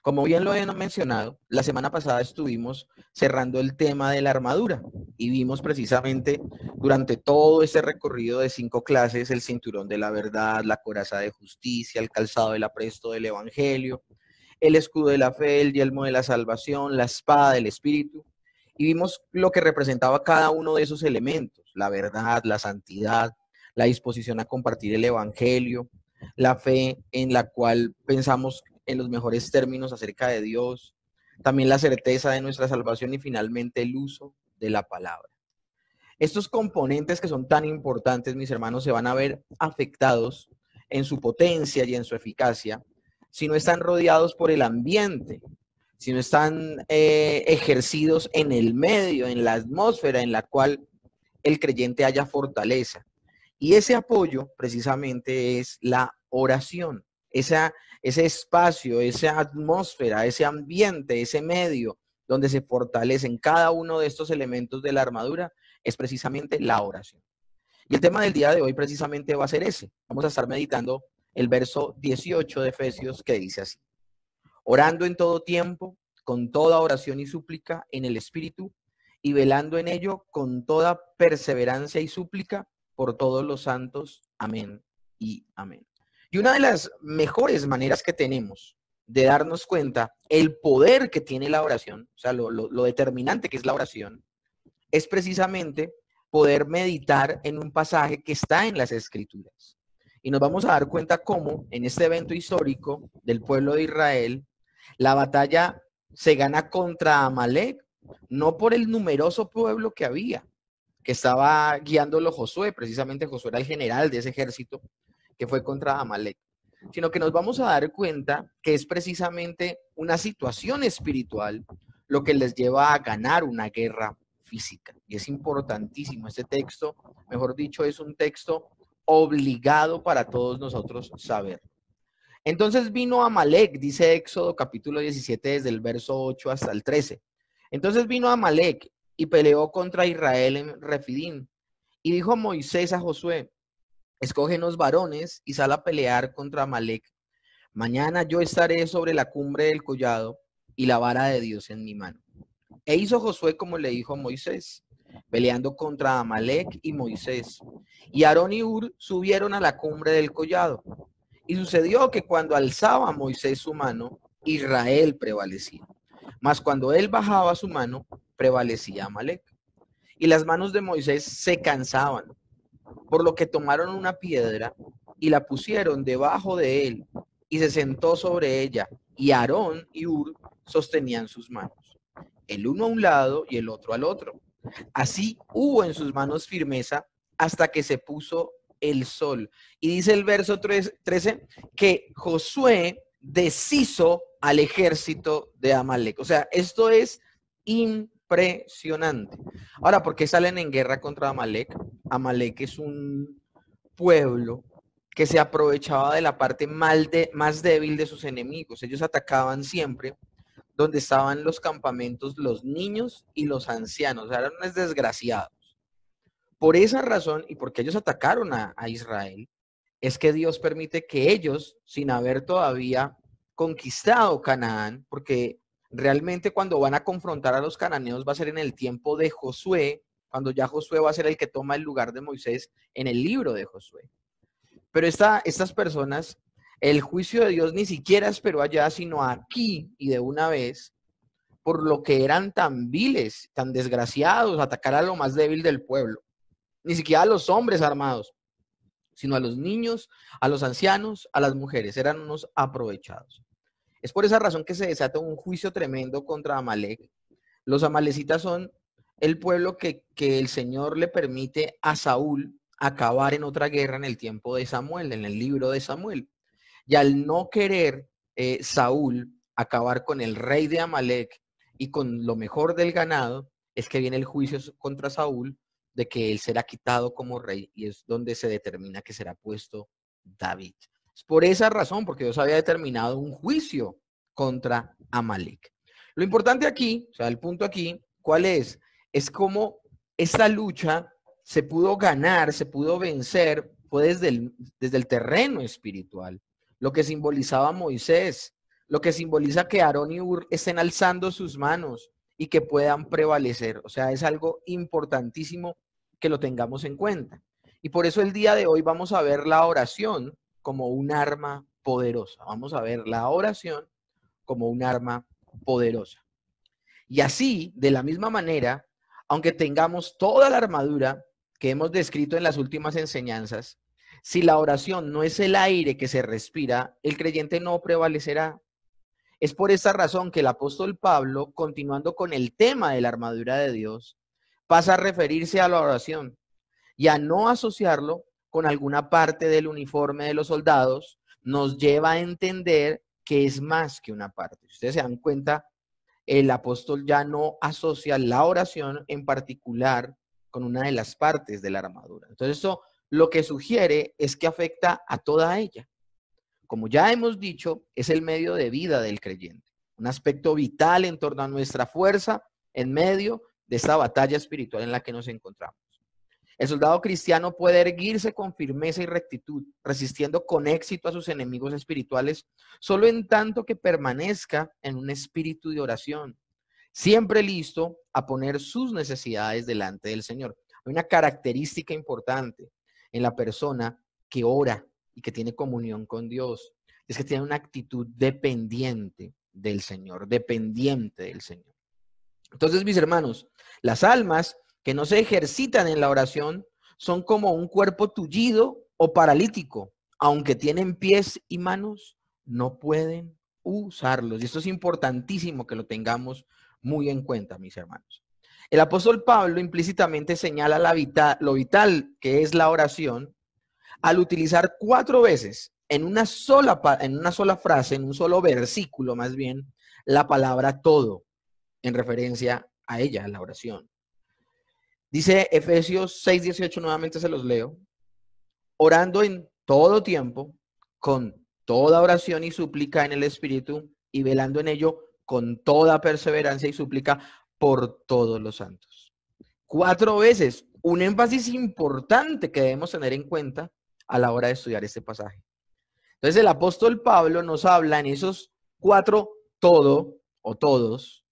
Como bien lo he mencionado, la semana pasada estuvimos cerrando el tema de la armadura y vimos precisamente durante todo este recorrido de 5 clases el cinturón de la verdad, la coraza de justicia, el calzado del apresto del evangelio, el escudo de la fe, el yelmo de la salvación, la espada del espíritu, y vimos lo que representaba cada uno de esos elementos: la verdad, la santidad, la disposición a compartir el evangelio, la fe en la cual pensamos en los mejores términos acerca de Dios, también la certeza de nuestra salvación y finalmente el uso de la palabra. Estos componentes que son tan importantes, mis hermanos, se van a ver afectados en su potencia y en su eficacia si no están rodeados por el ambiente, si no están ejercidos en el medio, en la atmósfera en la cual el creyente haya fortaleza. Y ese apoyo precisamente es la oración, ese espacio, esa atmósfera, ese ambiente, ese medio donde se fortalecen cada uno de estos elementos de la armadura, es precisamente la oración. Y el tema del día de hoy precisamente va a ser ese. Vamos a estar meditando el verso 18 de Efesios, que dice así: orando en todo tiempo, con toda oración y súplica en el Espíritu, y velando en ello con toda perseverancia y súplica por todos los santos. Amén y amén. Y una de las mejores maneras que tenemos de darnos cuenta el poder que tiene la oración, o sea, lo determinante que es la oración, es precisamente poder meditar en un pasaje que está en las Escrituras. Y nos vamos a dar cuenta cómo en este evento histórico del pueblo de Israel, la batalla se gana contra Amalek, no por el numeroso pueblo que había, que estaba guiándolo Josué. Precisamente Josué era el general de ese ejército que fue contra Amalek, sino que nos vamos a dar cuenta que es precisamente una situación espiritual lo que les lleva a ganar una guerra física. Y es importantísimo este texto, mejor dicho, es un texto obligado para todos nosotros saber. Entonces vino Amalek, dice Éxodo capítulo 17, desde el verso 8 hasta el 13. Entonces vino Amalek y peleó contra Israel en Refidim. Y dijo Moisés a Josué: escógenos varones y sal a pelear contra Amalek. Mañana yo estaré sobre la cumbre del collado y la vara de Dios en mi mano. E hizo Josué como le dijo Moisés, peleando contra Amalek y Moisés. Y Aarón y Hur subieron a la cumbre del collado. Y sucedió que cuando alzaba Moisés su mano, Israel prevalecía. Mas cuando él bajaba su mano, prevalecía Amalek. Y las manos de Moisés se cansaban, por lo que tomaron una piedra y la pusieron debajo de él, y se sentó sobre ella, y Aarón y Hur sostenían sus manos, el uno a un lado y el otro al otro. Así hubo en sus manos firmeza hasta que se puso el sol. Y dice el verso 13 que Josué deshizo al ejército de Amalek. O sea, esto es impresionante. Ahora, ¿por qué salen en guerra contra Amalek? Amalek es un pueblo que se aprovechaba de la parte más débil de sus enemigos. Ellos atacaban siempre donde estaban los campamentos, los niños y los ancianos. Eran unos desgraciados. Por esa razón, y porque ellos atacaron a Israel, es que Dios permite que ellos, sin haber todavía conquistado Canaán, porque realmente cuando van a confrontar a los cananeos va a ser en el tiempo de Josué, cuando ya Josué va a ser el que toma el lugar de Moisés en el libro de Josué. Pero estas personas, el juicio de Dios ni siquiera esperó allá, sino aquí y de una vez, por lo que eran tan viles, tan desgraciados, atacar a lo más débil del pueblo. Ni siquiera a los hombres armados, sino a los niños, a los ancianos, a las mujeres. Eran unos aprovechados. Es por esa razón que se desata un juicio tremendo contra Amalek. Los amalecitas son el pueblo que el Señor le permite a Saúl acabar en otra guerra en el tiempo de Samuel, en el libro de Samuel. Y al no querer Saúl acabar con el rey de Amalek y con lo mejor del ganado, es que viene el juicio contra Saúl de que él será quitado como rey, y es donde se determina que será puesto David. Es por esa razón, porque Dios había determinado un juicio contra Amalek. Lo importante aquí, o sea, el punto aquí, ¿cuál es? Es cómo esta lucha se pudo ganar, se pudo vencer, fue desde el terreno espiritual. Lo que simbolizaba Moisés, lo que simboliza que Aarón y Hur estén alzando sus manos y que puedan prevalecer. O sea, es algo importantísimo que lo tengamos en cuenta. Y por eso el día de hoy vamos a ver la oración como un arma poderosa. Vamos a ver la oración como un arma poderosa. Y así, de la misma manera, aunque tengamos toda la armadura que hemos descrito en las últimas enseñanzas, si la oración no es el aire que se respira, el creyente no prevalecerá. Es por esta razón que el apóstol Pablo, continuando con el tema de la armadura de Dios, pasa a referirse a la oración y a no asociarlo con alguna parte del uniforme de los soldados, nos lleva a entender que es más que una parte. Si ustedes se dan cuenta, el apóstol ya no asocia la oración en particular con una de las partes de la armadura. Entonces, eso lo que sugiere es que afecta a toda ella. Como ya hemos dicho, es el medio de vida del creyente, un aspecto vital en torno a nuestra fuerza en medio de esta batalla espiritual en la que nos encontramos. El soldado cristiano puede erguirse con firmeza y rectitud, resistiendo con éxito a sus enemigos espirituales, solo en tanto que permanezca en un espíritu de oración, siempre listo a poner sus necesidades delante del Señor. Hay una característica importante en la persona que ora y que tiene comunión con Dios, es que tiene una actitud dependiente del Señor, dependiente del Señor. Entonces, mis hermanos, las almas que no se ejercitan en la oración son como un cuerpo tullido o paralítico, aunque tienen pies y manos, no pueden usarlos. Y esto es importantísimo que lo tengamos muy en cuenta, mis hermanos. El apóstol Pablo implícitamente señala lo vital que es la oración al utilizar 4 veces en una sola frase, en un solo versículo más bien, la palabra todo, en referencia a ella, a la oración. Dice Efesios 6:18, nuevamente se los leo, orando en todo tiempo, con toda oración y súplica en el Espíritu, y velando en ello con toda perseverancia y súplica por todos los santos. 4 veces, un énfasis importante que debemos tener en cuenta a la hora de estudiar este pasaje. Entonces el apóstol Pablo nos habla en esos 4 todo o todos,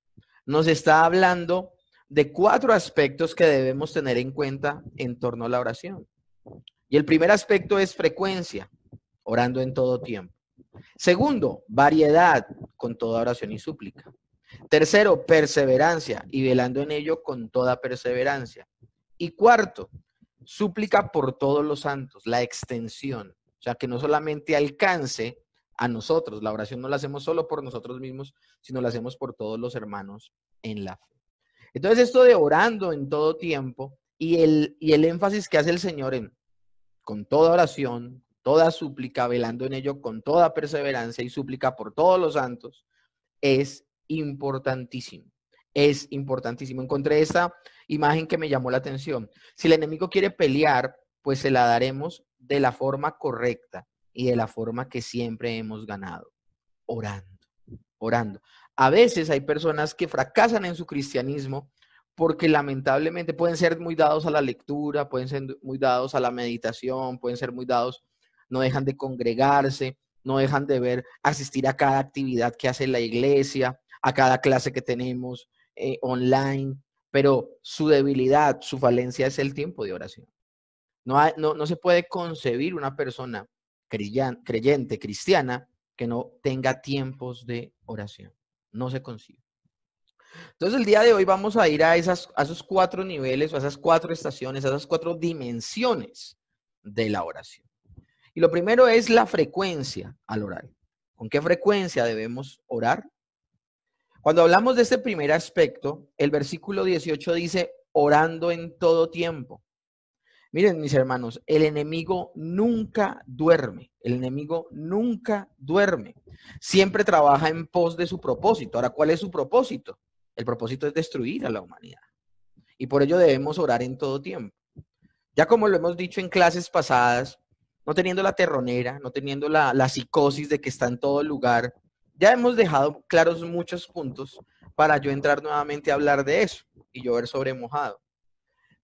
nos está hablando de 4 aspectos que debemos tener en cuenta en torno a la oración. Y el primer aspecto es frecuencia, orando en todo tiempo. Segundo, variedad, con toda oración y súplica. Tercero, perseverancia, y velando en ello con toda perseverancia. Y cuarto, súplica por todos los santos, la extensión. O sea, que no solamente alcance a nosotros, la oración no la hacemos solo por nosotros mismos, sino la hacemos por todos los hermanos en la fe. Entonces, esto de orando en todo tiempo y el énfasis que hace el Señor en con toda oración, toda súplica, velando en ello con toda perseverancia y súplica por todos los santos, es importantísimo. Es importantísimo. Encontré esta imagen que me llamó la atención. Si el enemigo quiere pelear, pues se la daremos de la forma correcta y de la forma que siempre hemos ganado, orando, orando. A veces hay personas que fracasan en su cristianismo porque lamentablemente pueden ser muy dados a la lectura, pueden ser muy dados a la meditación, pueden ser muy dados, no dejan de congregarse, no dejan de ver, asistir a cada actividad que hace la iglesia, a cada clase que tenemos online, pero su debilidad, su falencia es el tiempo de oración. No se puede concebir una persona creyente, cristiana, que no tenga tiempos de oración. No se concibe. Entonces, el día de hoy vamos a ir a esos 4 niveles, o a esas 4 estaciones, a esas 4 dimensiones de la oración. Y lo primero es la frecuencia al orar. ¿Con qué frecuencia debemos orar? Cuando hablamos de este primer aspecto, el versículo 18 dice, orando en todo tiempo. Miren, mis hermanos, el enemigo nunca duerme. El enemigo nunca duerme. Siempre trabaja en pos de su propósito. Ahora, ¿cuál es su propósito? El propósito es destruir a la humanidad. Y por ello debemos orar en todo tiempo. Ya como lo hemos dicho en clases pasadas, no teniendo la terronera, no teniendo la psicosis de que está en todo lugar, ya hemos dejado claros muchos puntos para yo entrar nuevamente a hablar de eso y llover sobre mojado.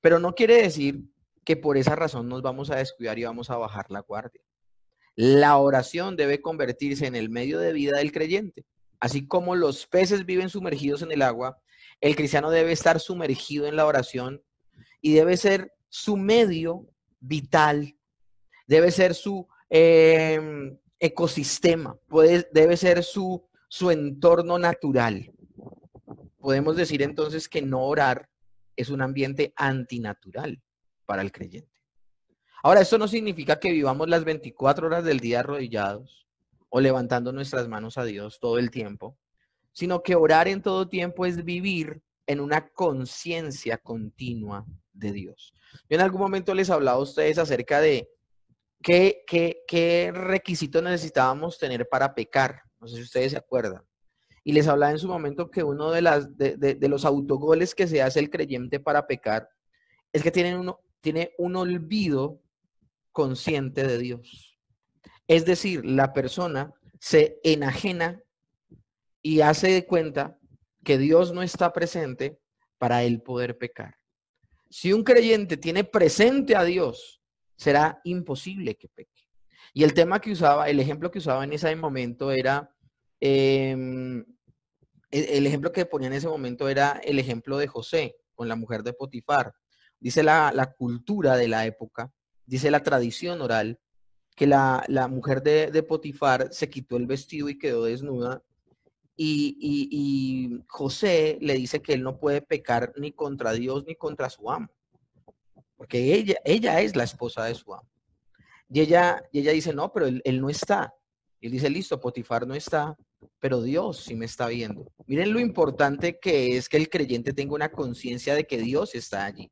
Pero no quiere decir que por esa razón nos vamos a descuidar y vamos a bajar la guardia. La oración debe convertirse en el medio de vida del creyente. Así como los peces viven sumergidos en el agua, el cristiano debe estar sumergido en la oración y debe ser su medio vital, debe ser su ecosistema, debe ser su entorno natural. Podemos decir entonces que no orar es un ambiente antinatural para el creyente. Ahora, esto no significa que vivamos las 24 horas del día arrodillados o levantando nuestras manos a Dios todo el tiempo, sino que orar en todo tiempo es vivir en una conciencia continua de Dios. Yo en algún momento les hablaba a ustedes acerca de qué requisitos necesitábamos tener para pecar. No sé si ustedes se acuerdan. Y les hablaba en su momento que uno de los autogoles que se hace el creyente para pecar es que tiene un olvido consciente de Dios. Es decir, la persona se enajena y hace de cuenta que Dios no está presente para él poder pecar. Si un creyente tiene presente a Dios, será imposible que peque. Y el tema que usaba, el ejemplo que usaba en ese momento era, el ejemplo que ponía en ese momento era el ejemplo de José con la mujer de Potifar. Dice la cultura de la época, dice la tradición oral, que la mujer de Potifar se quitó el vestido y quedó desnuda. Y José le dice que él no puede pecar ni contra Dios ni contra su amo, porque ella es la esposa de su amo. Y ella dice, no, pero él no está. Y él dice, listo, Potifar no está, pero Dios sí me está viendo. Miren lo importante que es que el creyente tenga una conciencia de que Dios está allí.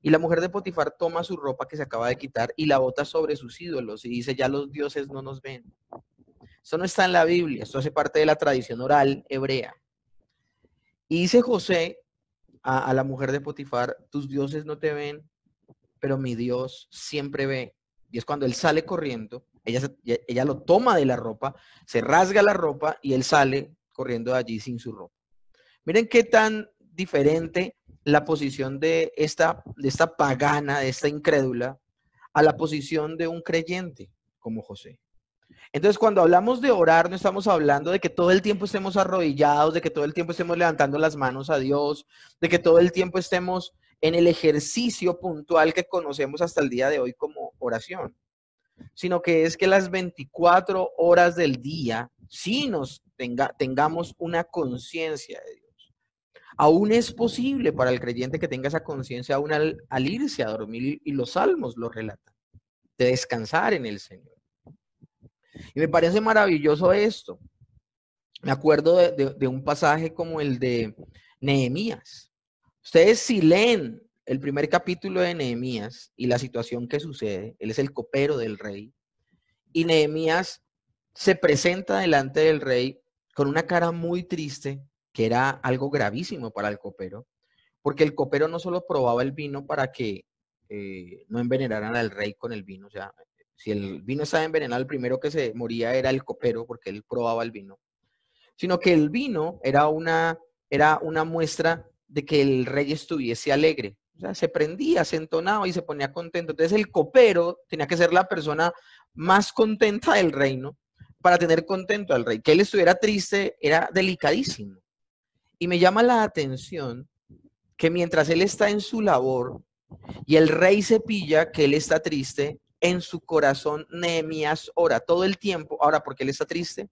Y la mujer de Potifar toma su ropa que se acaba de quitar y la bota sobre sus ídolos y dice, ya los dioses no nos ven. Esto no está en la Biblia, esto hace parte de la tradición oral hebrea. Y dice José a la mujer de Potifar, tus dioses no te ven, pero mi Dios siempre ve. Y es cuando él sale corriendo, ella lo toma de la ropa, se rasga la ropa y él sale corriendo de allí sin su ropa. Miren qué tan diferente la posición de esta pagana, de esta incrédula, a la posición de un creyente como José. Entonces, cuando hablamos de orar, no estamos hablando de que todo el tiempo estemos arrodillados, de que todo el tiempo estemos levantando las manos a Dios, de que todo el tiempo estemos en el ejercicio puntual que conocemos hasta el día de hoy como oración, sino que es que las 24 horas del día sí tengamos una conciencia de Dios. Aún es posible para el creyente que tenga esa conciencia aún al irse a dormir, y los salmos lo relatan, de descansar en el Señor. Y me parece maravilloso esto. Me acuerdo de un pasaje como el de Nehemías. Ustedes si leen el primer capítulo de Nehemías y la situación que sucede, él es el copero del rey, y Nehemías se presenta delante del rey con una cara muy triste, que era algo gravísimo para el copero, porque el copero no solo probaba el vino para que no envenenaran al rey con el vino, o sea, si el vino estaba envenenado, el primero que se moría era el copero, porque él probaba el vino, sino que el vino era una muestra de que el rey estuviese alegre. O sea, se prendía, se entonaba y se ponía contento. Entonces el copero tenía que ser la persona más contenta del reino para tener contento al rey. Que él estuviera triste era delicadísimo. Y me llama la atención que mientras él está en su labor y el rey se pilla que él está triste, en su corazón Nehemías ora todo el tiempo. Ahora, ¿por qué él está triste?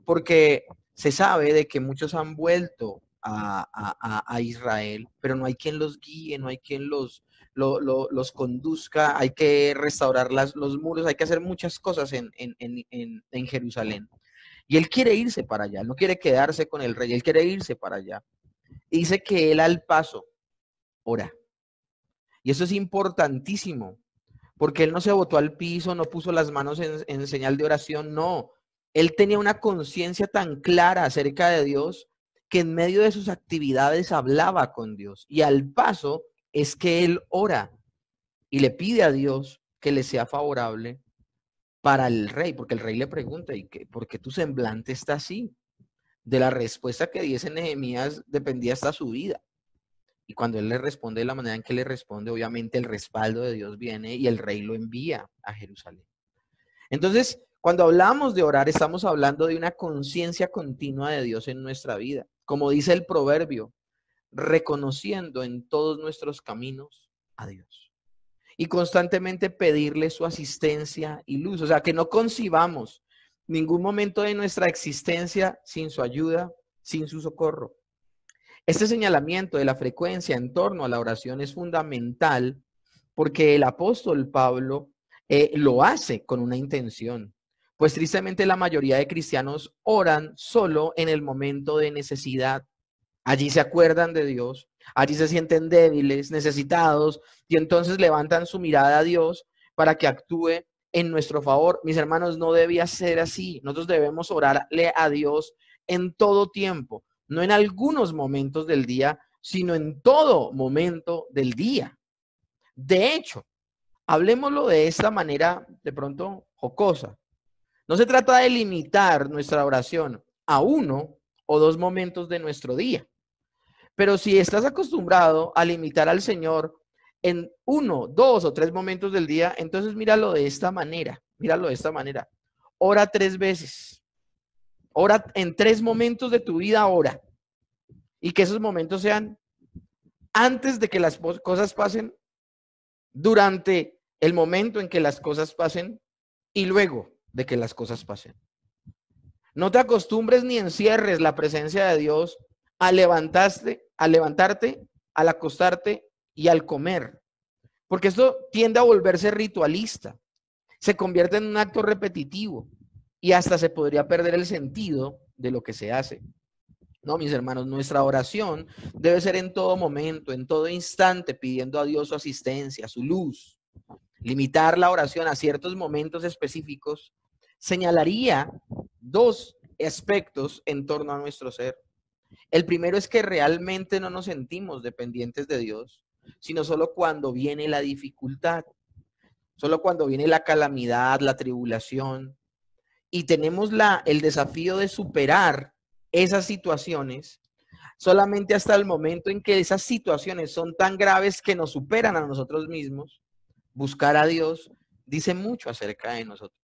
Porque se sabe de que muchos han vuelto a Israel, pero no hay quien los guíe, no hay quien los conduzca, hay que restaurar los muros, hay que hacer muchas cosas en Jerusalén. Y él quiere irse para allá, no quiere quedarse con el rey, él quiere irse para allá. Y dice que él al paso ora. Y eso es importantísimo, porque él no se botó al piso, no puso las manos en señal de oración, no. Él tenía una conciencia tan clara acerca de Dios que en medio de sus actividades hablaba con Dios. Y al paso es que él ora y le pide a Dios que le sea favorable para el rey, porque el rey le pregunta, ¿por qué tu semblante está así? De la respuesta que diese Nehemías dependía hasta su vida. Y cuando él le responde de la manera en que le responde, obviamente el respaldo de Dios viene y el rey lo envía a Jerusalén. Entonces, cuando hablamos de orar, estamos hablando de una conciencia continua de Dios en nuestra vida. Como dice el proverbio, reconociendo en todos nuestros caminos a Dios. Y constantemente pedirle su asistencia y luz. O sea, que no concibamos ningún momento de nuestra existencia sin su ayuda, sin su socorro. Este señalamiento de la frecuencia en torno a la oración es fundamental porque el apóstol Pablo lo hace con una intención. Pues tristemente la mayoría de cristianos oran solo en el momento de necesidad. Allí se acuerdan de Dios, allí se sienten débiles, necesitados, y entonces levantan su mirada a Dios para que actúe en nuestro favor. Mis hermanos, no debía ser así. Nosotros debemos orarle a Dios en todo tiempo, no en algunos momentos del día, sino en todo momento del día. De hecho, hablemoslo de esta manera de pronto jocosa. No se trata de limitar nuestra oración a uno o dos momentos de nuestro día. Pero si estás acostumbrado a limitar al Señor en uno, dos o tres momentos del día, entonces míralo de esta manera, míralo de esta manera. Ora 3 veces. Ora en 3 momentos de tu vida, ora. Y que esos momentos sean antes de que las cosas pasen, durante el momento en que las cosas pasen y luego de que las cosas pasen. No te acostumbres ni encierres la presencia de Dios al levantarte, al acostarte y al comer. Porque esto tiende a volverse ritualista. Se convierte en un acto repetitivo y hasta se podría perder el sentido de lo que se hace. No, mis hermanos, nuestra oración debe ser en todo momento, en todo instante, pidiendo a Dios su asistencia, su luz. Limitar la oración a ciertos momentos específicos señalaría 2 aspectos en torno a nuestro ser. El primero es que realmente no nos sentimos dependientes de Dios, sino solo cuando viene la dificultad, solo cuando viene la calamidad, la tribulación, y tenemos el desafío de superar esas situaciones solamente hasta el momento en que esas situaciones son tan graves que nos superan a nosotros mismos. Buscar a Dios dice mucho acerca de nosotros,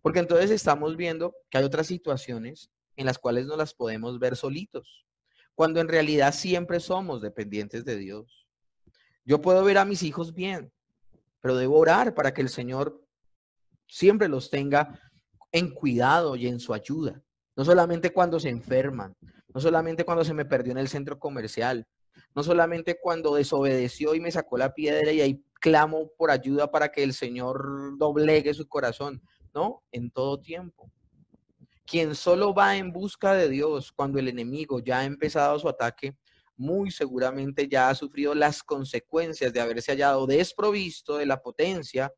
porque entonces estamos viendo que hay otras situaciones en las cuales no las podemos ver solitos, cuando en realidad siempre somos dependientes de Dios. Yo puedo ver a mis hijos bien, pero debo orar para que el Señor siempre los tenga en cuidado y en su ayuda. No solamente cuando se enferman, no solamente cuando se me perdió en el centro comercial, no solamente cuando desobedeció y me sacó la piedra y ahí clamo por ayuda para que el Señor doblegue su corazón, no, en todo tiempo. Quien solo va en busca de Dios cuando el enemigo ya ha empezado su ataque, muy seguramente ya ha sufrido las consecuencias de haberse hallado desprovisto de la potencia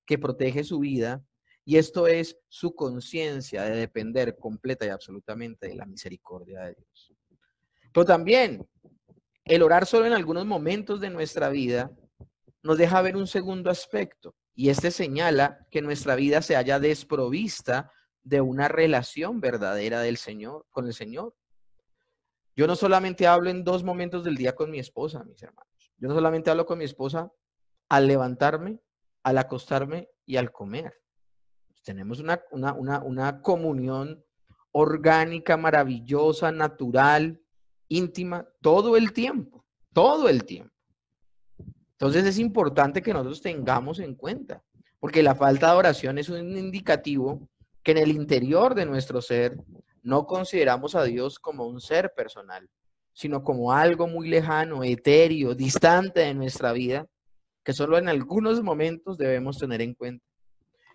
que protege su vida, y esto es su conciencia de depender completa y absolutamente de la misericordia de Dios. Pero también el orar solo en algunos momentos de nuestra vida nos deja ver un segundo aspecto, y este señala que nuestra vida se halla desprovista de una relación verdadera del Señor, con el Señor. Yo no solamente hablo en 2 momentos del día con mi esposa, mis hermanos. Yo no solamente hablo con mi esposa al levantarme, al acostarme y al comer. Tenemos una comunión orgánica, maravillosa, natural, íntima, todo el tiempo, todo el tiempo. Entonces es importante que nosotros tengamos en cuenta, porque la falta de oración es un indicativo que en el interior de nuestro ser no consideramos a Dios como un ser personal, sino como algo muy lejano, etéreo, distante de nuestra vida, que solo en algunos momentos debemos tener en cuenta.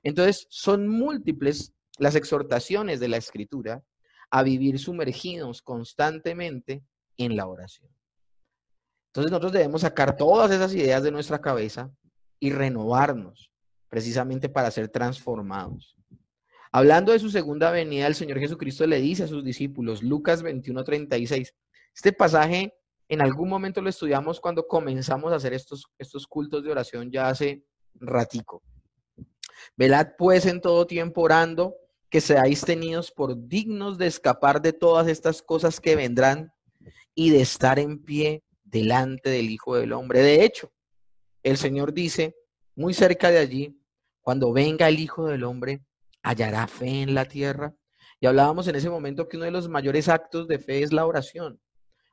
Entonces, son múltiples las exhortaciones de la Escritura a vivir sumergidos constantemente en la oración. Entonces, nosotros debemos sacar todas esas ideas de nuestra cabeza y renovarnos precisamente para ser transformados. Hablando de su segunda venida, el Señor Jesucristo le dice a sus discípulos, Lucas 21:36. Este pasaje en algún momento lo estudiamos cuando comenzamos a hacer estos cultos de oración ya hace ratico. Velad pues en todo tiempo orando, que seáis tenidos por dignos de escapar de todas estas cosas que vendrán y de estar en pie delante del Hijo del Hombre. De hecho, el Señor dice, muy cerca de allí, cuando venga el Hijo del Hombre, hallará fe en la tierra. Y hablábamos en ese momento que uno de los mayores actos de fe es la oración,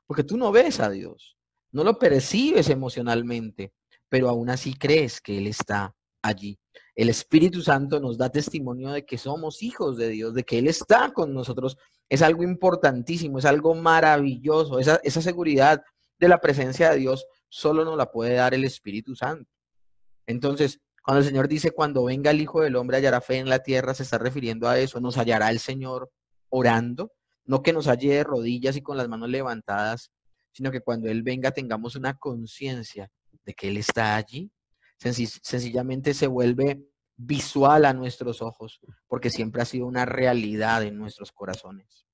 porque tú no ves a Dios, no lo percibes emocionalmente, pero aún así crees que Él está allí. El Espíritu Santo nos da testimonio de que somos hijos de Dios, de que Él está con nosotros. Es algo importantísimo, es algo maravilloso. Esa seguridad de la presencia de Dios solo nos la puede dar el Espíritu Santo. Entonces, cuando el Señor dice, cuando venga el Hijo del Hombre hallará fe en la tierra, se está refiriendo a eso. Nos hallará el Señor orando, no que nos halle de rodillas y con las manos levantadas, sino que cuando Él venga tengamos una conciencia de que Él está allí. Sencillamente se vuelve visual a nuestros ojos, porque siempre ha sido una realidad en nuestros corazones.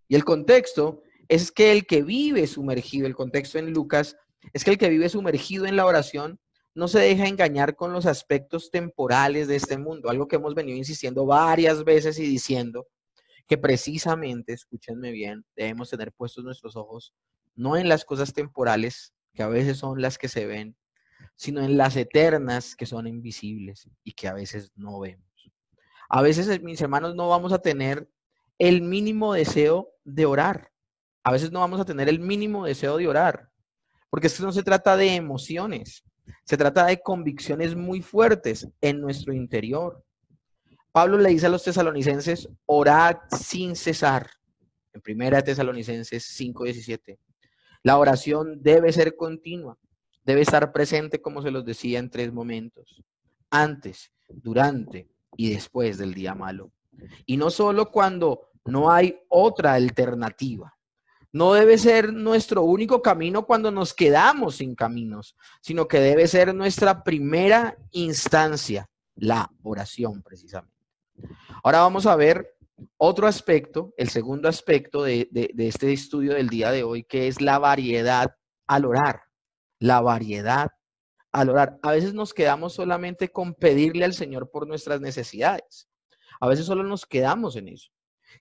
Y el contexto es que el que vive sumergido, el contexto en Lucas, es que el que vive sumergido en la oración no se deja engañar con los aspectos temporales de este mundo, algo que hemos venido insistiendo varias veces y diciendo que precisamente, escúchenme bien, debemos tener puestos nuestros ojos no en las cosas temporales, que a veces son las que se ven, sino en las eternas que son invisibles y que a veces no vemos. A veces, mis hermanos, no vamos a tener el mínimo deseo de orar. A veces no vamos a tener el mínimo deseo de orar, porque esto no se trata de emociones, se trata de convicciones muy fuertes en nuestro interior. Pablo le dice a los tesalonicenses, orad sin cesar. En 1 Tesalonicenses 5:17. La oración debe ser continua, debe estar presente, como se los decía, en 3 momentos: antes, durante y después del día malo. Y no solo cuando no hay otra alternativa. No debe ser nuestro único camino cuando nos quedamos sin caminos, sino que debe ser nuestra primera instancia, la oración precisamente. Ahora vamos a ver otro aspecto, el segundo aspecto de este estudio del día de hoy, que es la variedad al orar. La variedad al orar. A veces nos quedamos solamente con pedirle al Señor por nuestras necesidades. A veces solo nos quedamos en eso.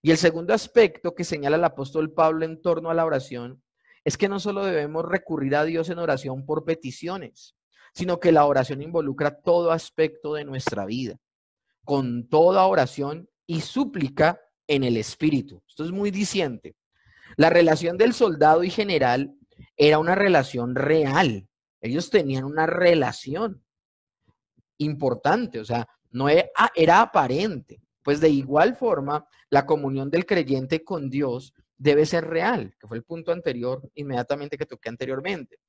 Y el segundo aspecto que señala el apóstol Pablo en torno a la oración es que no solo debemos recurrir a Dios en oración por peticiones, sino que la oración involucra todo aspecto de nuestra vida, con toda oración y súplica en el Espíritu. Esto es muy diciente. La relación del soldado y general era una relación real. Ellos tenían una relación importante, o sea, no era aparente. Pues de igual forma, la comunión del creyente con Dios debe ser real, que fue el punto anterior, inmediatamente que toqué anteriormente.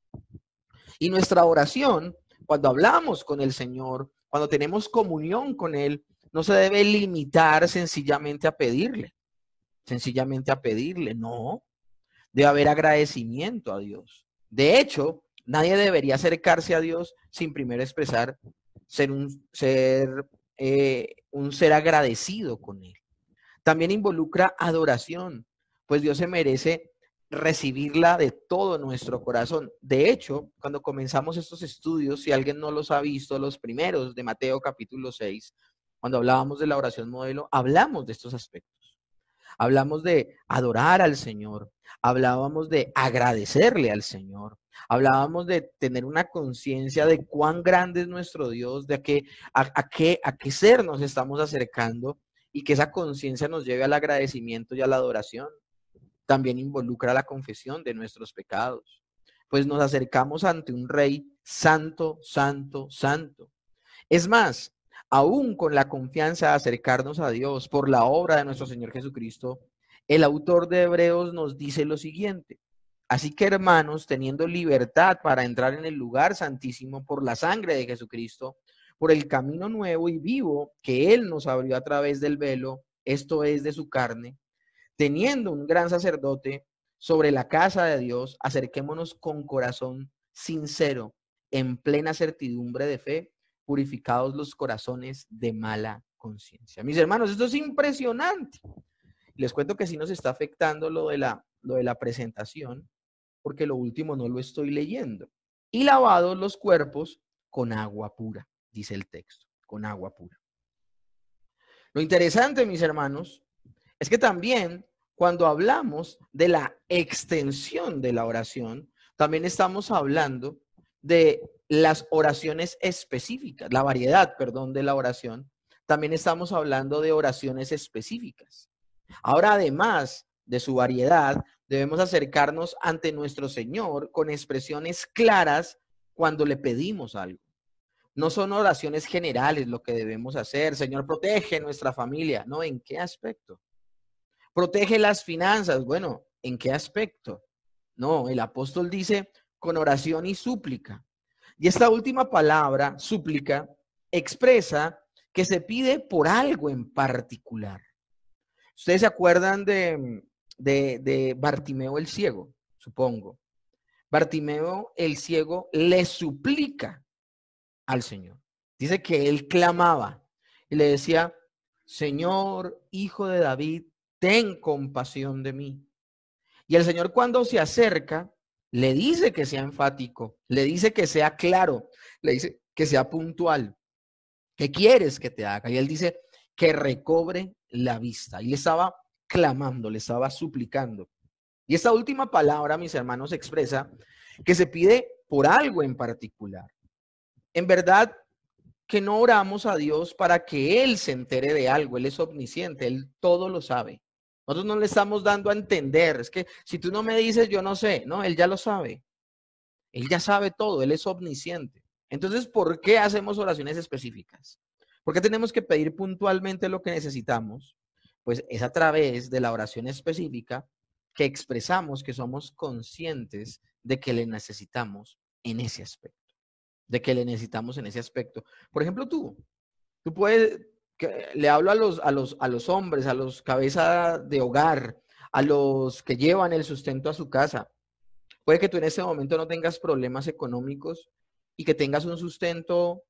Y nuestra oración, cuando hablamos con el Señor, cuando tenemos comunión con Él, no se debe limitar sencillamente a pedirle, no. Debe haber agradecimiento a Dios. De hecho, nadie debería acercarse a Dios sin primero expresar un ser agradecido con Él. También involucra adoración, pues Dios se merece recibirla de todo nuestro corazón. De hecho, cuando comenzamos estos estudios, si alguien no los ha visto, los primeros de Mateo capítulo 6, cuando hablábamos de la oración modelo, hablamos de estos aspectos. Hablamos de adorar al Señor, hablábamos de agradecerle al Señor, hablábamos de tener una conciencia de cuán grande es nuestro Dios, de a qué ser nos estamos acercando y que esa conciencia nos lleve al agradecimiento y a la adoración. También involucra la confesión de nuestros pecados, pues nos acercamos ante un Rey santo, santo, santo. Es más, aún con la confianza de acercarnos a Dios por la obra de nuestro Señor Jesucristo, el autor de Hebreos nos dice lo siguiente: así que, hermanos, teniendo libertad para entrar en el lugar santísimo por la sangre de Jesucristo, por el camino nuevo y vivo que Él nos abrió a través del velo, esto es, de su carne, teniendo un gran sacerdote sobre la casa de Dios, acerquémonos con corazón sincero, en plena certidumbre de fe, purificados los corazones de mala conciencia. Mis hermanos, esto es impresionante. Les cuento que sí nos está afectando lo de la presentación, porque lo último no lo estoy leyendo. Y lavados los cuerpos con agua pura, dice el texto, con agua pura. Lo interesante, mis hermanos, es que también cuando hablamos de la extensión de la oración, también estamos hablando de las oraciones específicas, la variedad, perdón, de la oración, también estamos hablando de oraciones específicas. Ahora, además de su variedad, debemos acercarnos ante nuestro Señor con expresiones claras cuando le pedimos algo. No son oraciones generales lo que debemos hacer. Señor, protege nuestra familia. No, ¿en qué aspecto? Protege las finanzas. Bueno, ¿en qué aspecto? No, el apóstol dice con oración y súplica. Y esta última palabra, súplica, expresa que se pide por algo en particular. ¿Ustedes se acuerdan de Bartimeo el ciego? Supongo. Bartimeo el ciego le suplica al Señor. Dice que él clamaba y le decía, Señor, hijo de David, ten compasión de mí. Y el Señor cuando se acerca, le dice que sea enfático, le dice que sea claro, le dice que sea puntual. ¿Qué quieres que te haga? Y él dice que recobre la vista. Y le estaba clamando, le estaba suplicando. Y esta última palabra, mis hermanos, expresa que se pide por algo en particular. En verdad que no oramos a Dios para que Él se entere de algo. Él es omnisciente, Él todo lo sabe. Nosotros no le estamos dando a entender. Es que si tú no me dices, yo no sé. No, Él ya lo sabe. Él ya sabe todo, Él es omnisciente. Entonces, ¿por qué hacemos oraciones específicas? ¿Por qué tenemos que pedir puntualmente lo que necesitamos? Pues es a través de la oración específica que expresamos que somos conscientes de que le necesitamos en ese aspecto. De que le necesitamos en ese aspecto. Por ejemplo, tú puedes, le hablo a los hombres, a los cabezas de hogar, a los que llevan el sustento a su casa. Puede que tú en ese momento no tengas problemas económicos y que tengas un sustento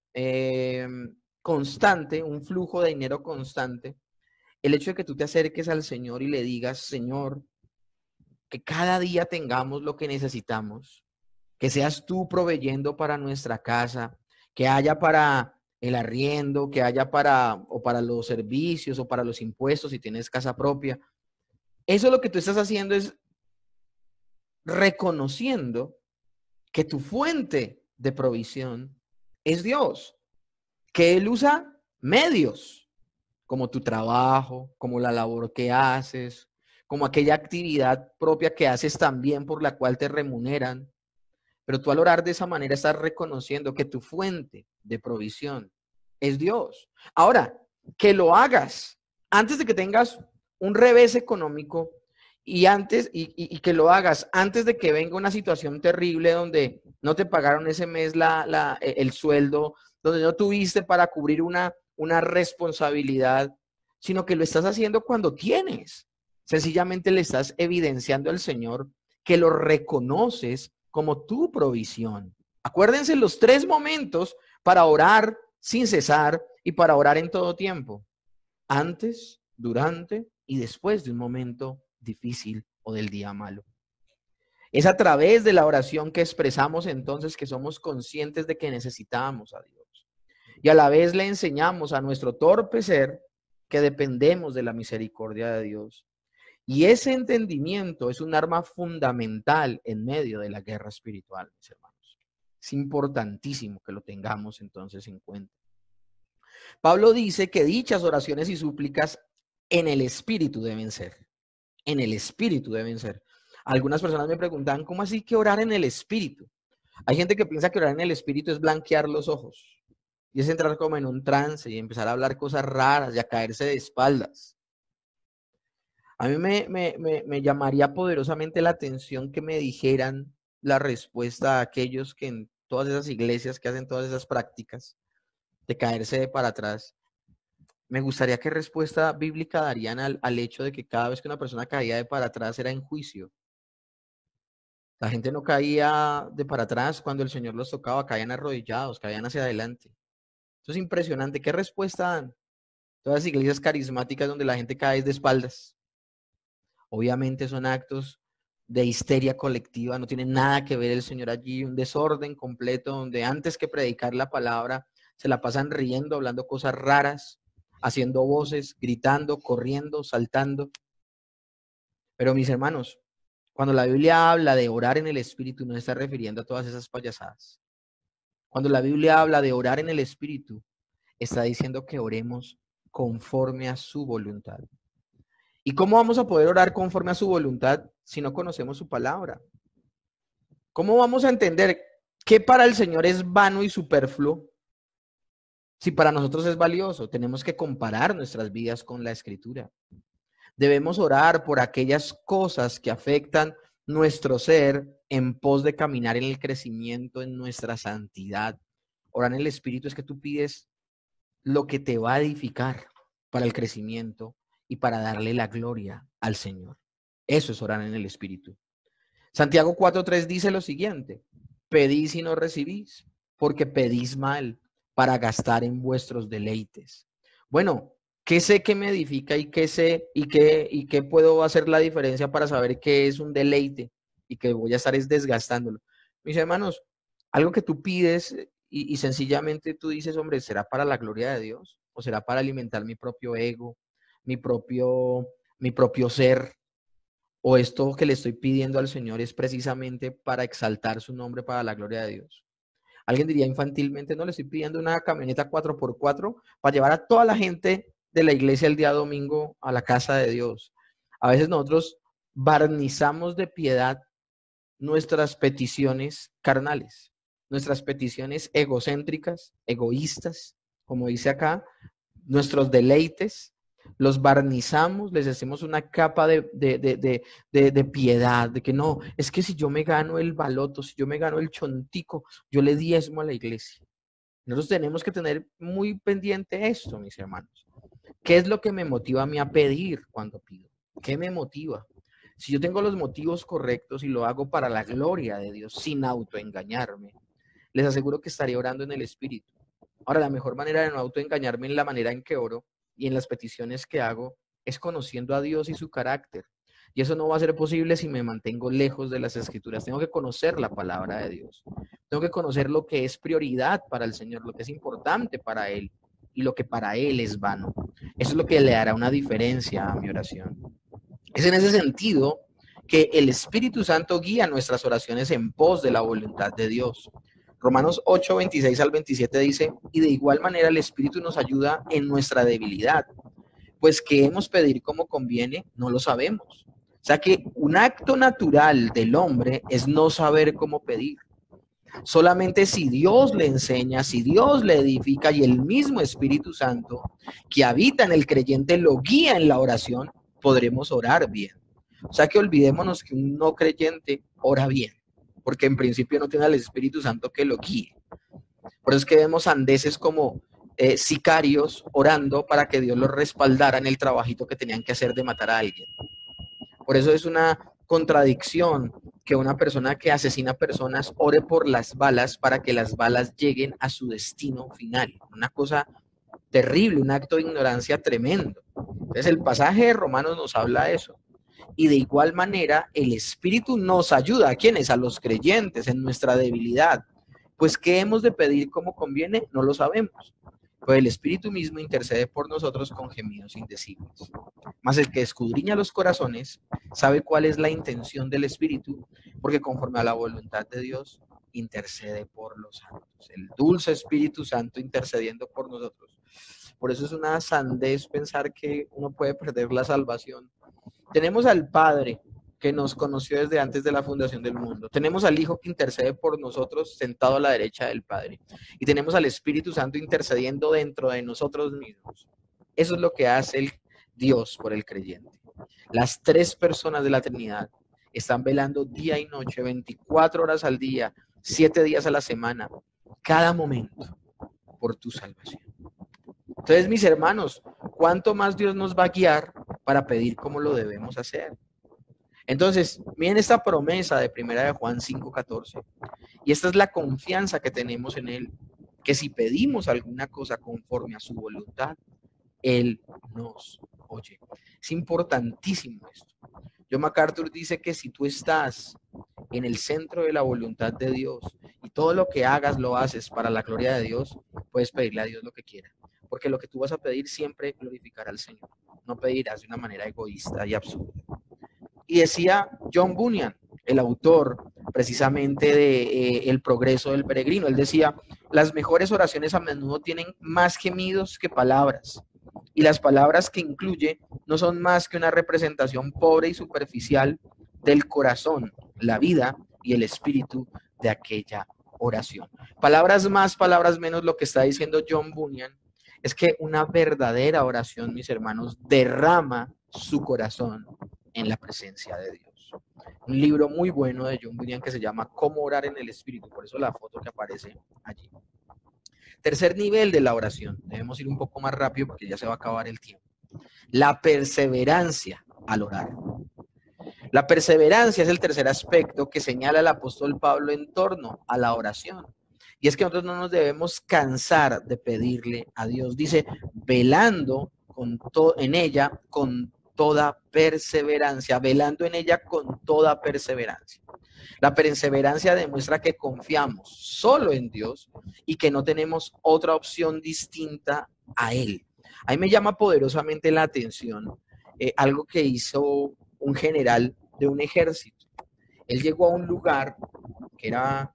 constante, un flujo de dinero constante. El hecho de que tú te acerques al Señor y le digas, Señor, que cada día tengamos lo que necesitamos, que seas tú proveyendo para nuestra casa, que haya para el arriendo, que haya para los servicios o para los impuestos si tienes casa propia. Eso lo que tú estás haciendo es reconociendo que tu fuente de provisión es Dios, que Él usa medios como tu trabajo, como la labor que haces, como aquella actividad propia que haces también por la cual te remuneran. Pero tú al orar de esa manera estás reconociendo que tu fuente de provisión es Dios. Ahora, que lo hagas antes de que tengas un revés económico y que lo hagas antes de que venga una situación terrible donde no te pagaron ese mes el sueldo, donde no tuviste para cubrir una responsabilidad, sino que lo estás haciendo cuando tienes. Sencillamente le estás evidenciando al Señor que lo reconoces como tu provisión. Acuérdense los 3 momentos para orar sin cesar y para orar en todo tiempo. Antes, durante y después de un momento difícil o del día malo. Es a través de la oración que expresamos entonces que somos conscientes de que necesitamos a Dios. Y a la vez le enseñamos a nuestro torpe ser que dependemos de la misericordia de Dios. Y ese entendimiento es un arma fundamental en medio de la guerra espiritual, mis hermanos. Es importantísimo que lo tengamos entonces en cuenta. Pablo dice que dichas oraciones y súplicas en el espíritu deben ser. En el espíritu deben ser. Algunas personas me preguntan, ¿cómo así que orar en el espíritu? Hay gente que piensa que orar en el espíritu es blanquear los ojos. Y es entrar como en un trance y empezar a hablar cosas raras y a caerse de espaldas. A mí me llamaría poderosamente la atención que me dijeran la respuesta a aquellos que en todas esas iglesias que hacen todas esas prácticas de caerse de para atrás. Me gustaría qué respuesta bíblica darían al hecho de que cada vez que una persona caía de para atrás era en juicio. La gente no caía de para atrás cuando el Señor los tocaba, caían arrodillados, caían hacia adelante. Eso es impresionante. ¿Qué respuesta dan? Todas las iglesias carismáticas donde la gente cae de espaldas. Obviamente son actos de histeria colectiva, no tiene nada que ver el Señor allí, un desorden completo donde antes que predicar la palabra se la pasan riendo, hablando cosas raras, haciendo voces, gritando, corriendo, saltando. Pero mis hermanos, cuando la Biblia habla de orar en el Espíritu, no se está refiriendo a todas esas payasadas. Cuando la Biblia habla de orar en el Espíritu, está diciendo que oremos conforme a su voluntad. ¿Y cómo vamos a poder orar conforme a su voluntad si no conocemos su palabra? ¿Cómo vamos a entender qué para el Señor es vano y superfluo si para nosotros es valioso? Tenemos que comparar nuestras vidas con la Escritura. Debemos orar por aquellas cosas que afectan nuestro ser en pos de caminar en el crecimiento, en nuestra santidad. Orar en el Espíritu es que tú pides lo que te va a edificar para el crecimiento y para darle la gloria al Señor. Eso es orar en el Espíritu. Santiago 4:3 dice lo siguiente: pedís y no recibís, porque pedís mal para gastar en vuestros deleites. Bueno, ¿qué sé que me edifica y qué sé y qué puedo hacer la diferencia para saber qué es un deleite y que voy a estar es desgastándolo? Mis hermanos, algo que tú pides y sencillamente tú dices, hombre, ¿será para la gloria de Dios? ¿O será para alimentar mi propio ego, mi propio ser? ¿O esto que le estoy pidiendo al Señor es precisamente para exaltar su nombre para la gloria de Dios? Alguien diría infantilmente, no, le estoy pidiendo una camioneta 4x4 para llevar a toda la gente de la iglesia el día domingo a la casa de Dios. A veces nosotros barnizamos de piedad nuestras peticiones carnales, nuestras peticiones egocéntricas, egoístas, como dice acá, nuestros deleites, los barnizamos, les hacemos una capa de piedad, de que no, es que si yo me gano el baloto, si yo me gano el chontico, yo le diezmo a la iglesia. Nosotros tenemos que tener muy pendiente esto, mis hermanos. ¿Qué es lo que me motiva a mí a pedir cuando pido? ¿Qué me motiva? Si yo tengo los motivos correctos y lo hago para la gloria de Dios, sin autoengañarme, les aseguro que estaré orando en el Espíritu. Ahora, la mejor manera de no autoengañarme en la manera en que oro y en las peticiones que hago es conociendo a Dios y su carácter. Y eso no va a ser posible si me mantengo lejos de las Escrituras. Tengo que conocer la palabra de Dios. Tengo que conocer lo que es prioridad para el Señor, lo que es importante para Él y lo que para Él es vano. Eso es lo que le hará una diferencia a mi oración. Es en ese sentido que el Espíritu Santo guía nuestras oraciones en pos de la voluntad de Dios. Romanos 8:26-27 dice, y de igual manera el Espíritu nos ayuda en nuestra debilidad, pues que hemos pedir como conviene, no lo sabemos. O sea que un acto natural del hombre es no saber cómo pedir. Solamente si Dios le enseña, si Dios le edifica y el mismo Espíritu Santo que habita en el creyente lo guía en la oración, podremos orar bien. O sea que olvidémonos que un no creyente ora bien, porque en principio no tiene al Espíritu Santo que lo guíe. Por eso es que vemos andeses como sicarios orando para que Dios los respaldara en el trabajito que tenían que hacer de matar a alguien. Por eso es una contradicción que una persona que asesina personas ore por las balas para que las balas lleguen a su destino final. Una cosa terrible, un acto de ignorancia tremendo. Entonces el pasaje de Romanos nos habla de eso. Y de igual manera el Espíritu nos ayuda. ¿A quiénes? A los creyentes en nuestra debilidad. Pues ¿qué hemos de pedir como conviene? No lo sabemos. Pues el Espíritu mismo intercede por nosotros con gemidos indecibles. Mas el que escudriña los corazones sabe cuál es la intención del Espíritu, porque conforme a la voluntad de Dios intercede por los santos. El dulce Espíritu Santo intercediendo por nosotros. Por eso es una sandez pensar que uno puede perder la salvación. Tenemos al Padre que nos conoció desde antes de la fundación del mundo. Tenemos al Hijo que intercede por nosotros sentado a la derecha del Padre. Y tenemos al Espíritu Santo intercediendo dentro de nosotros mismos. Eso es lo que hace el Dios por el creyente. Las tres personas de la Trinidad están velando día y noche, 24 horas al día, 7 días a la semana, cada momento, por tu salvación. Entonces, mis hermanos, ¿cuánto más Dios nos va a guiar para pedir cómo lo debemos hacer? Entonces, miren esta promesa de 1 Juan 5:14. Y esta es la confianza que tenemos en Él, que si pedimos alguna cosa conforme a su voluntad, Él nos oye. Es importantísimo esto. John MacArthur dice que si tú estás en el centro de la voluntad de Dios y todo lo que hagas lo haces para la gloria de Dios, puedes pedirle a Dios lo que quiera. Porque lo que tú vas a pedir siempre glorificará al Señor. No pedirás de una manera egoísta y absurda. Y decía John Bunyan, el autor precisamente de el progreso del peregrino. Él decía, las mejores oraciones a menudo tienen más gemidos que palabras, y las palabras que incluye no son más que una representación pobre y superficial del corazón, la vida y el espíritu de aquella oración. Palabras más, palabras menos, lo que está diciendo John Bunyan es que una verdadera oración, mis hermanos, derrama su corazón en la presencia de Dios. Un libro muy bueno de John Bunyan que se llama Cómo orar en el Espíritu, por eso la foto que aparece allí. Tercer nivel de la oración, debemos ir un poco más rápido porque ya se va a acabar el tiempo. La perseverancia al orar. La perseverancia es el tercer aspecto que señala el apóstol Pablo en torno a la oración. Y es que nosotros no nos debemos cansar de pedirle a Dios. Dice, velando en ella con toda perseverancia, velando en ella con toda perseverancia. La perseverancia demuestra que confiamos solo en Dios y que no tenemos otra opción distinta a Él. A mí me llama poderosamente la atención algo que hizo un general de un ejército. Él llegó a un lugar que era,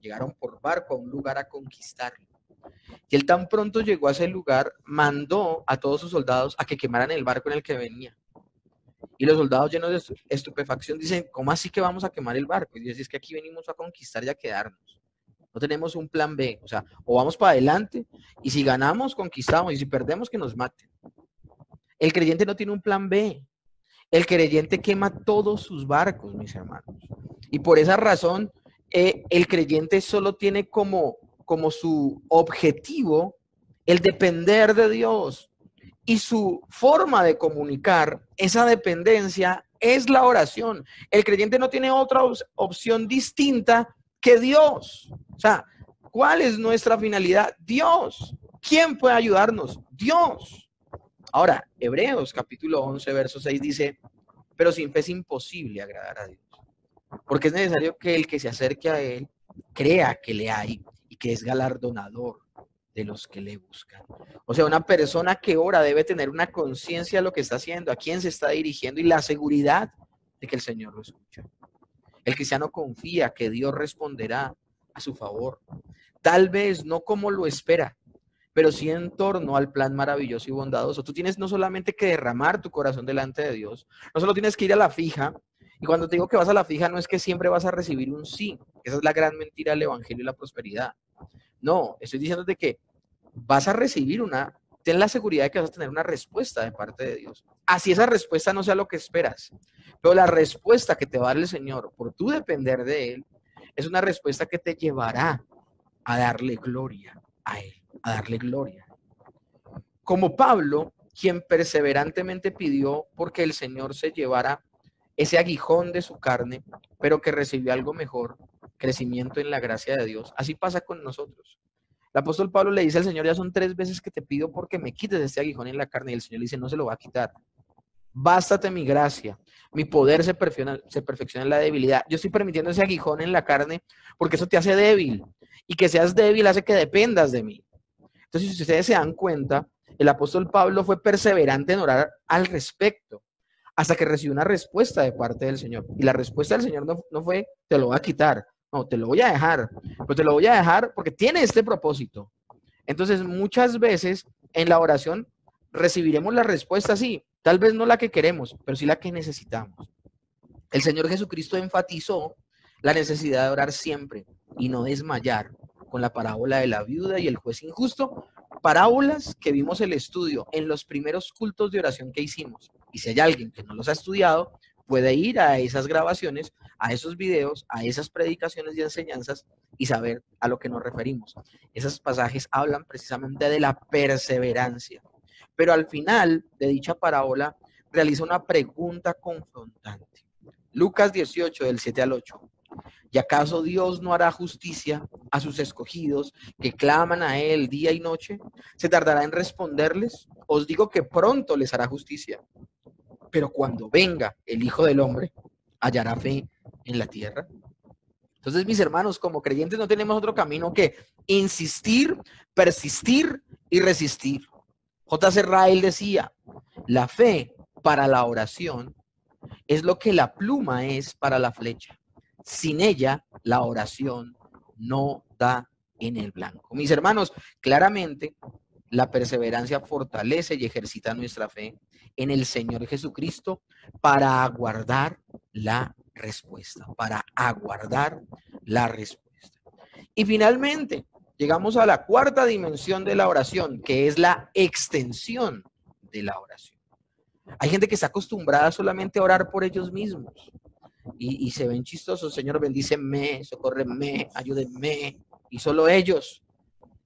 llegaron por barco a un lugar a conquistarlo. Y él tan pronto llegó a ese lugar, mandó a todos sus soldados a que quemaran el barco en el que venía. Y los soldados llenos de estupefacción dicen, ¿cómo así que vamos a quemar el barco? Y dice, es que aquí venimos a conquistar y a quedarnos. No tenemos un plan B, o sea, o vamos para adelante y si ganamos, conquistamos y si perdemos, que nos maten. El creyente no tiene un plan B. El creyente quema todos sus barcos, mis hermanos. Y por esa razón, el creyente solo tiene como su objetivo el depender de Dios. Y su forma de comunicar esa dependencia es la oración. El creyente no tiene otra opción distinta que Dios. O sea, ¿cuál es nuestra finalidad? Dios. ¿Quién puede ayudarnos? Dios. Ahora, Hebreos capítulo 11, verso 6 dice, pero sin fe es imposible agradar a Dios, porque es necesario que el que se acerque a Él crea que le hay y que es galardonador de los que le buscan. O sea, una persona que ora debe tener una conciencia de lo que está haciendo, a quién se está dirigiendo y la seguridad de que el Señor lo escucha. El cristiano confía que Dios responderá a su favor, tal vez no como lo espera, pero sí en torno al plan maravilloso y bondadoso. Tú tienes no solamente que derramar tu corazón delante de Dios, no solo tienes que ir a la fija, y cuando te digo que vas a la fija no es que siempre vas a recibir un sí, esa es la gran mentira del evangelio y la prosperidad. No, estoy diciéndote que vas a recibir ten la seguridad de que vas a tener una respuesta de parte de Dios. Así esa respuesta no sea lo que esperas, pero la respuesta que te va a dar el Señor por tú depender de Él, es una respuesta que te llevará a darle gloria a Él, a darle gloria. Como Pablo, quien perseverantemente pidió porque el Señor se llevara ese aguijón de su carne, pero que recibió algo mejor, crecimiento en la gracia de Dios. Así pasa con nosotros. El apóstol Pablo le dice al Señor, ya son 3 veces que te pido porque me quites este aguijón en la carne, y el Señor le dice, no se lo va a quitar. Bástate mi gracia, mi poder se perfecciona en la debilidad. Yo estoy permitiendo ese aguijón en la carne porque eso te hace débil, y que seas débil hace que dependas de mí. Entonces, si ustedes se dan cuenta, el apóstol Pablo fue perseverante en orar al respecto, hasta que recibió una respuesta de parte del Señor. Y la respuesta del Señor no fue, te lo voy a quitar, no, te lo voy a dejar, pero te lo voy a dejar porque tiene este propósito. Entonces, muchas veces en la oración recibiremos la respuesta, sí, tal vez no la que queremos, pero sí la que necesitamos. El Señor Jesucristo enfatizó la necesidad de orar siempre y no desmayar, con la parábola de la viuda y el juez injusto, parábolas que vimos el estudio en los primeros cultos de oración que hicimos. Y si hay alguien que no los ha estudiado, puede ir a esas grabaciones, a esos videos, a esas predicaciones y enseñanzas y saber a lo que nos referimos. Esos pasajes hablan precisamente de la perseverancia. Pero al final de dicha parábola realiza una pregunta confrontante. Lucas 18, del 7 al 8. ¿Y acaso Dios no hará justicia a sus escogidos que claman a Él día y noche? ¿Se tardará en responderles? Os digo que pronto les hará justicia. Pero cuando venga el Hijo del Hombre, ¿hallará fe en la tierra? Entonces, mis hermanos, como creyentes no tenemos otro camino que insistir, persistir y resistir. J.C. Ryle decía, la fe para la oración es lo que la pluma es para la flecha. Sin ella, la oración no da en el blanco. Mis hermanos, claramente la perseverancia fortalece y ejercita nuestra fe en el Señor Jesucristo para aguardar la respuesta, para aguardar la respuesta. Y finalmente, llegamos a la cuarta dimensión de la oración, que es la extensión de la oración. Hay gente que está acostumbrada solamente a orar por ellos mismos y se ven chistosos. Señor, bendíceme, socórreme, ayúdenme, y solo ellos.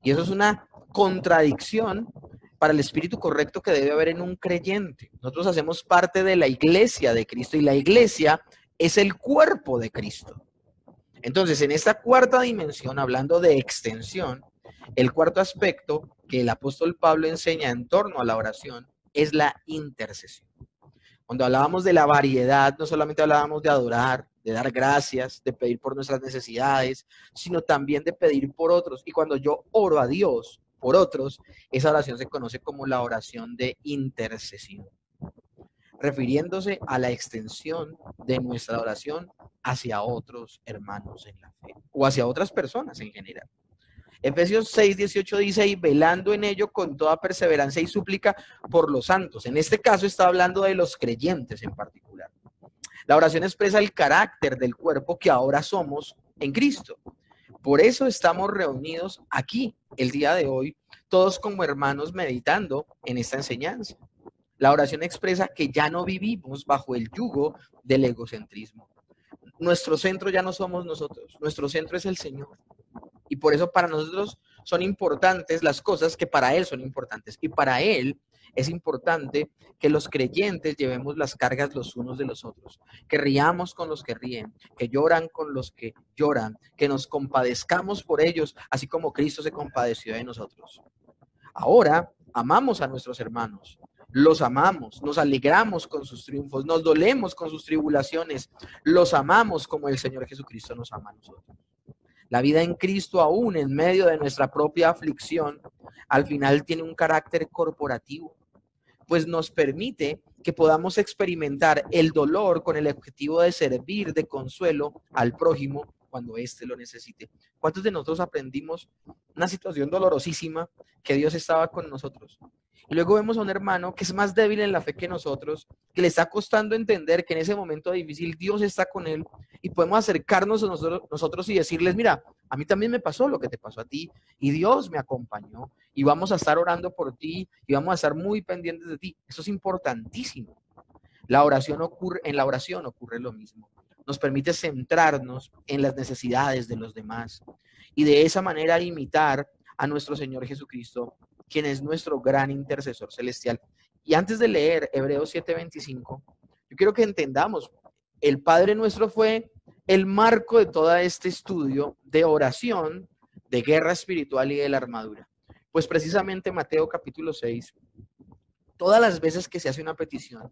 Y eso es una contradicción para el espíritu correcto que debe haber en un creyente. Nosotros hacemos parte de la iglesia de Cristo y la iglesia es el cuerpo de Cristo. Entonces, en esta cuarta dimensión, hablando de extensión, el cuarto aspecto que el apóstol Pablo enseña en torno a la oración es la intercesión. Cuando hablábamos de la variedad, no solamente hablábamos de adorar, de dar gracias, de pedir por nuestras necesidades, sino también de pedir por otros. Y cuando yo oro a Dios por otros, esa oración se conoce como la oración de intercesión, refiriéndose a la extensión de nuestra oración hacia otros hermanos en la fe o hacia otras personas en general. Efesios 6:18 dice, y velando en ello con toda perseverancia y súplica por los santos. En este caso está hablando de los creyentes en particular. La oración expresa el carácter del cuerpo que ahora somos en Cristo. Por eso estamos reunidos aquí el día de hoy, todos como hermanos meditando en esta enseñanza. La oración expresa que ya no vivimos bajo el yugo del egocentrismo. Nuestro centro ya no somos nosotros, nuestro centro es el Señor. Y por eso para nosotros son importantes las cosas que para Él son importantes. Y para Él es importante que los creyentes llevemos las cargas los unos de los otros, que riamos con los que ríen, que lloran con los que lloran, que nos compadezcamos por ellos, así como Cristo se compadeció de nosotros. Ahora amamos a nuestros hermanos, los amamos, nos alegramos con sus triunfos, nos dolemos con sus tribulaciones, los amamos como el Señor Jesucristo nos ama a nosotros. La vida en Cristo, aún en medio de nuestra propia aflicción, al final tiene un carácter corporativo, pues nos permite que podamos experimentar el dolor con el objetivo de servir de consuelo al prójimo cuando éste lo necesite. ¿Cuántos de nosotros aprendimos una situación dolorosísima que Dios estaba con nosotros? Y luego vemos a un hermano que es más débil en la fe que nosotros, que le está costando entender que en ese momento difícil Dios está con él y podemos acercarnos a nosotros y decirles, mira, a mí también me pasó lo que te pasó a ti y Dios me acompañó y vamos a estar orando por ti y vamos a estar muy pendientes de ti. Eso es importantísimo. En la oración ocurre lo mismo. Nos permite centrarnos en las necesidades de los demás y de esa manera imitar a nuestro Señor Jesucristo, quien es nuestro gran intercesor celestial. Y antes de leer Hebreos 7:25, yo quiero que entendamos, el Padre Nuestro fue el marco de todo este estudio de oración, de guerra espiritual y de la armadura. Pues precisamente Mateo capítulo 6, todas las veces que se hace una petición,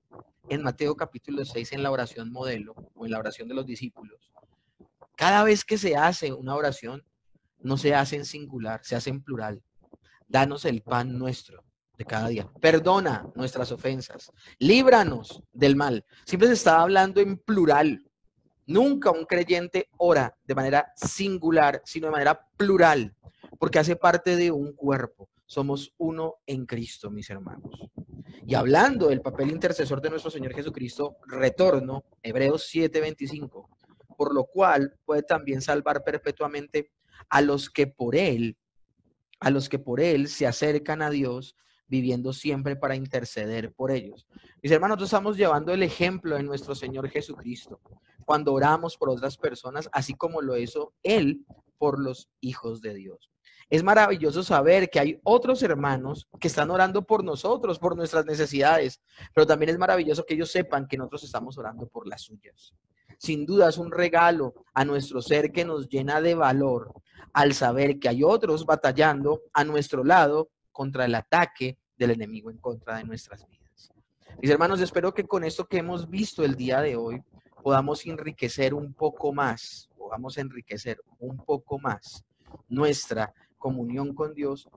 en Mateo capítulo 6, en la oración modelo o en la oración de los discípulos, cada vez que se hace una oración, no se hace en singular, se hace en plural. Danos el pan nuestro de cada día. Perdona nuestras ofensas. Líbranos del mal. Siempre se está hablando en plural. Nunca un creyente ora de manera singular, sino de manera plural, porque hace parte de un cuerpo. Somos uno en Cristo, mis hermanos. Y hablando del papel intercesor de nuestro Señor Jesucristo, retorno, Hebreos 7:25, por lo cual puede también salvar perpetuamente a los que por Él se acercan a Dios, viviendo siempre para interceder por ellos. Mis hermanos, nosotros estamos llevando el ejemplo de nuestro Señor Jesucristo cuando oramos por otras personas, así como lo hizo Él por los hijos de Dios. Es maravilloso saber que hay otros hermanos que están orando por nosotros, por nuestras necesidades, pero también es maravilloso que ellos sepan que nosotros estamos orando por las suyas. Sin duda es un regalo a nuestro ser que nos llena de valor al saber que hay otros batallando a nuestro lado contra el ataque del enemigo en contra de nuestras vidas. Mis hermanos, espero que con esto que hemos visto el día de hoy podamos enriquecer un poco más nuestra comunión con Dios